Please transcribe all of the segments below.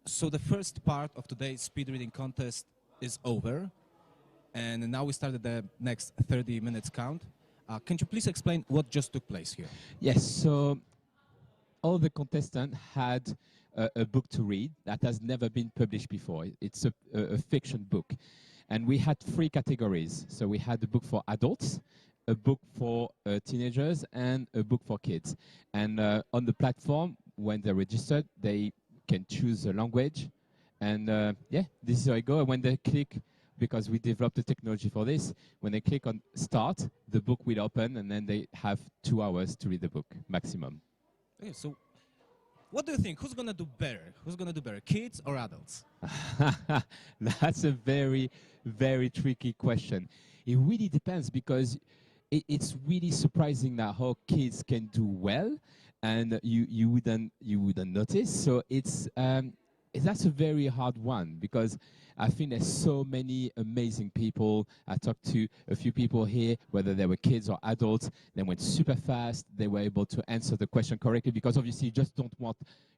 So the first part of today's speed reading contest is over, and now we started the next 30 minutes count. Can you please explain what just took place here? Yes, so all the contestants had a book to read that has never been published before. It's a fiction book. And we had three categories. So we had a book for adults, a book for teenagers, and a book for kids. And on the platform, when they're registered, they can choose a language. And yeah, this is how I go. And when they click, because we developed the technology for this, when they click on start, the book will open, and then they have 2 hours to read the book, maximum. Okay, so what do you think? Who's going to do better? Who's going to do better, kids or adults? That's a very, very tricky question. It really depends, because it's really surprising now how kids can do well, and you wouldn't notice. So that's a very hard one, because I think there's so many amazing people. I talked to a few people here, whether they were kids or adults. They went super fast. They were able to answer the question correctly, because obviously you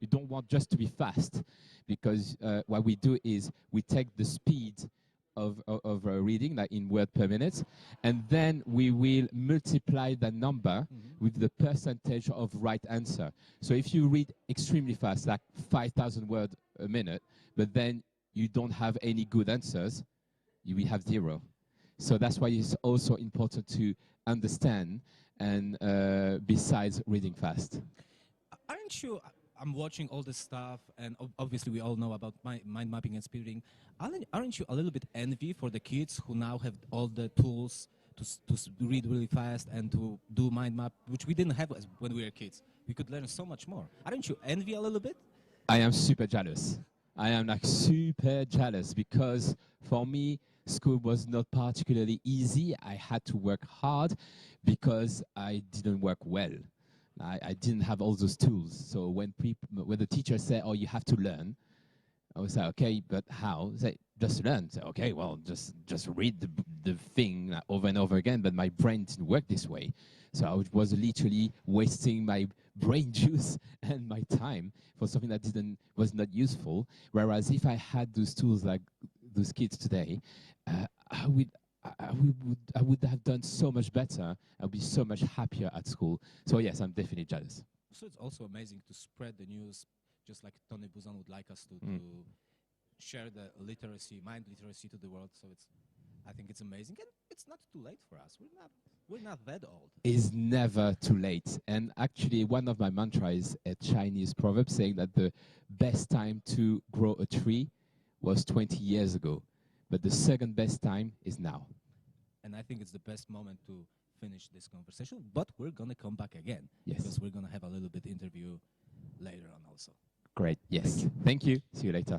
don't want just to be fast, because what we do is we take the speed of reading, like in word per minute, and then we will multiply the number with the percentage of right answer. So if you read extremely fast, like 5,000 words a minute, but then you don't have any good answers, you will have 0. So that's why it's also important to understand, and besides reading fast. Aren't you? I'm watching all this stuff, and obviously we all know about mind mapping and speed reading. Aren't you a little bit envy for the kids who now have all the tools to read really fast and to do mind map, which we didn't have when we were kids? We could learn so much more. Aren't you envy a little bit? I am super jealous. I am like super jealous, because for me, school was not particularly easy. I had to work hard because I didn't work well. I didn't have all those tools. So when the teacher said, "Oh, you have to learn," I was like, "Okay, but how?" Say, "Just learn." Say, "Okay, well, just read the thing over and over again." But my brain didn't work this way, so I was literally wasting my brain juice and my time for something that was not useful. Whereas if I had those tools like those kids today, I would have done so much better. I'd be so much happier at school. So yes, I'm definitely jealous. So it's also amazing to spread the news, just like Tony Buzan would like us to share the literacy, mind literacy to the world. So I think it's amazing, and it's not too late for us. We're not that old. It's never too late. And actually, one of my mantras is a Chinese proverb saying that the best time to grow a tree was 20 years ago, but the second best time is now. And I think it's the best moment to finish this conversation, but we're going to come back again. Yes. Because we're going to have a little bit interview later on also. Great. Yes. Thank you. See you later.